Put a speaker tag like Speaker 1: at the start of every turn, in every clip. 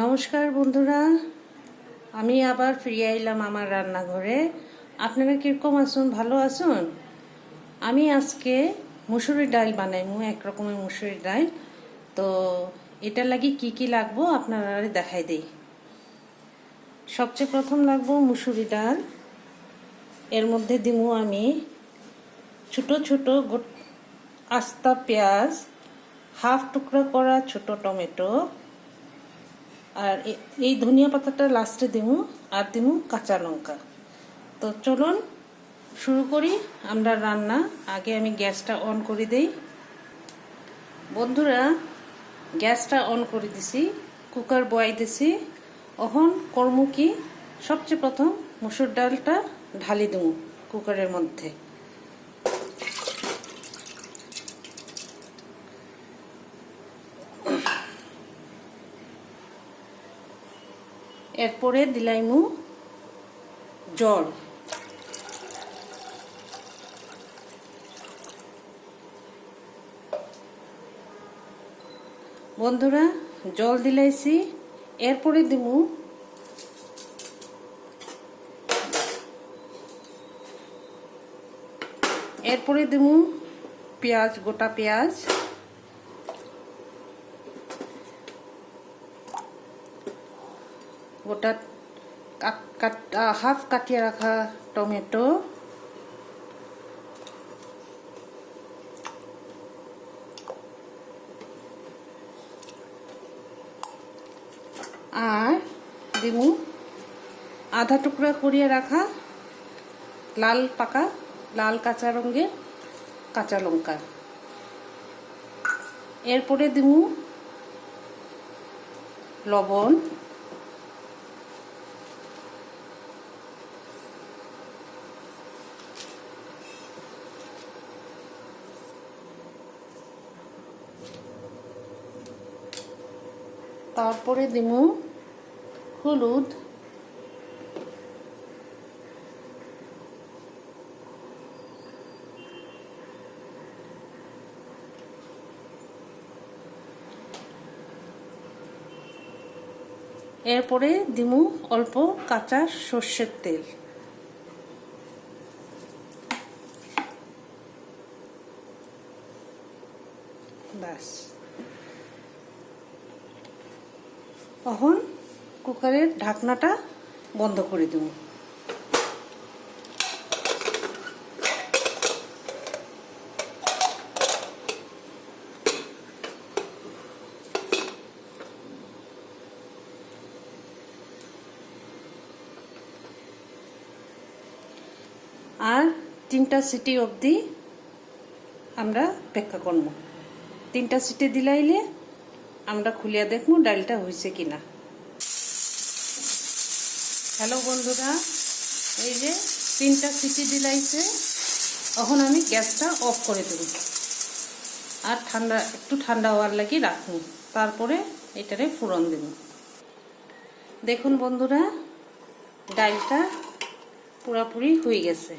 Speaker 1: নমস্কার বন্ধুরা, আমি আবার ফিরে আইলাম আমার রান্নাঘরে। আপনারা কিরকম আছেন? ভালো আছেন? আমি আজকে মুসুরির ডাল বানাইমু, এক রকমের মুসুরির ডাল। তো এটা লাগি কি কি লাগবো আপনারা দেখাই দেই। সবচেয়ে প্রথম লাগবো মুসুরি ডাল। এর মধ্যে দিমু আমি ছোট ছোট আস্তা পেঁয়াজ, হাফ টুকরা করা ছোট টমেটো, আর এই ধনিয়া পাতাটা লাস্টে দিমু, আর দিমু কাঁচা লঙ্কা। তো চলুন শুরু করি আমরা রান্না। আগে আমি গ্যাসটা অন করে দেই। বন্ধুরা, গ্যাসটা অন করে দিছি, কুকার বয়াই দিছি। এখন করমু কি, সবচেয়ে প্রথম মুসুর ডালটা ঢালি দিমু কুকারের মধ্যে। এরপরে দিলাইমু জল। বন্ধুরা, জল দিলাইছি। এরপরে দিমু পেঁয়াজ, গোটা পেঁয়াজ। গোটা হাফ কাটিয়ে রাখা টমেটো, আর দিমু আধা টুকরা করিয়ে রাখা লাল কাঁচা রঙের কাঁচা লঙ্কা। এরপরে দিমু লবণ, তারপরে দিমু হলুদ, এরপরে দিমু অল্প কাঁচা সর্ষের তেল। ব্যাস, এখন কুকারের ঢাকনাটা বন্ধ করে দেব। আর 3টা সিটি অবধি আমরা অপেক্ষা করবো। 3টা সিটি দিলাইলে আমরা খুলিয়া দেখবো ডালটা হয়েছে কিনা। হ্যালো বন্ধুরা, এই যে 3টা সিটি দিলাইছে। এখন আমি গ্যাসটা অফ করে দেব আর একটু ঠান্ডা হওয়ার লাগি রাখবো। তারপরে এটারে ফোড়ন দেব। দেখুন বন্ধুরা, ডালটা পুরাপুরি হয়ে গেছে।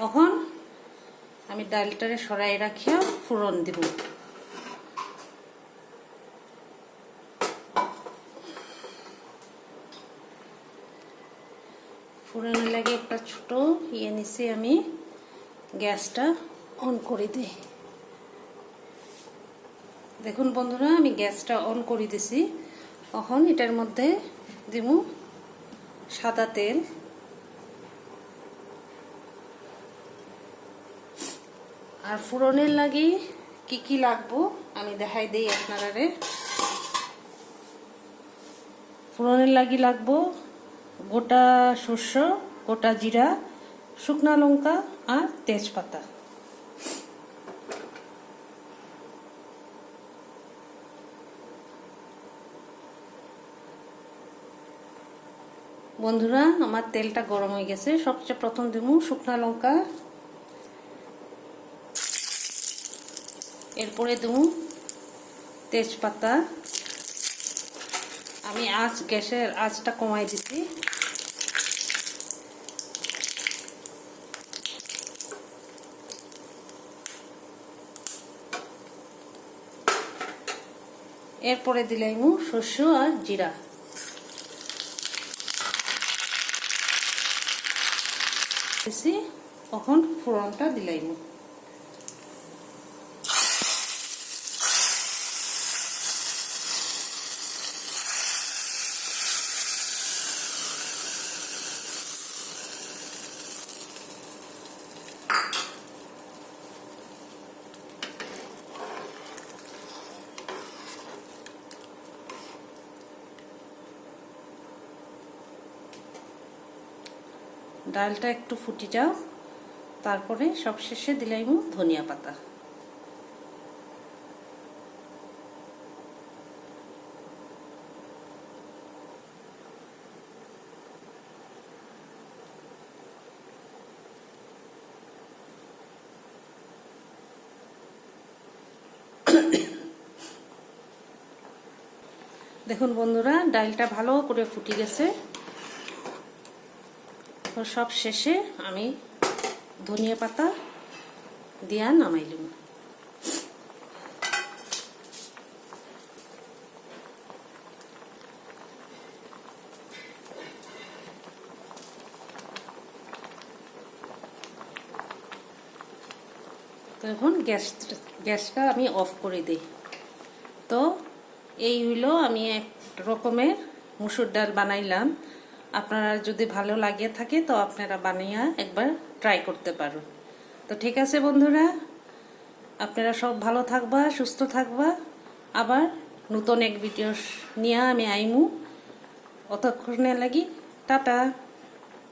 Speaker 1: এখন আমি ডালটারে সরাই রাখিয়া ফোড়ন দেব। ফোড়নের লাগে একটা ছোট নিচে আমি গ্যাসটা অন করে দিই। দেখুন বন্ধুরা, আমি গ্যাসটা অন করে দিছি। এখন এটার মধ্যে দিব সাদা তেল, আর ফোড়নের লাগি কি কি লাগবো আমি দেখাই দেই আপনারা। ফোড়নের লাগি লাগবো গোটা সর্ষ, গোটা জিরা, শুকনা লঙ্কা আর তেজপাতা। বন্ধুরা, আমার তেলটা গরম হয়ে গেছে। সবচেয়ে প্রথম দেব শুকনা লঙ্কা, এরপরে দেব তেজপাতা। আমি গ্যাসের আঁচটা কমাই দিছি। এরপরে দিলাইমু শস্য আর জিরা। বেশি এখন ফোড়নটা দিলাইম। ডালটা একটু ফুটে যাও, তারপরে সবশেষে দিলাম ধনিয়া পাতা। দেখুন বন্ধুরা, ডালটা ভালো করে ফুটে গেছে। তো সব শেষে আমি ধনিয়া পাতা দিয়া নামাইলাম। তো এখন গ্যাসটা আমি অফ করে দিই। তো এই হইলো আমি এক রকমের মুসুর ডাল বানাইলাম। আপনারা যদি ভালো লাগে থাকে তো আপনারা বানিয়ে একবার ট্রাই করতে পারো। তো ঠিক আছে বন্ধুরা, আপনারা সব ভালো থাকবা, সুস্থ থাকবা। আবার নতুন এক ভিডিও নিয়ে আমি আইমু। অতক্ষণে লাগি টাটা।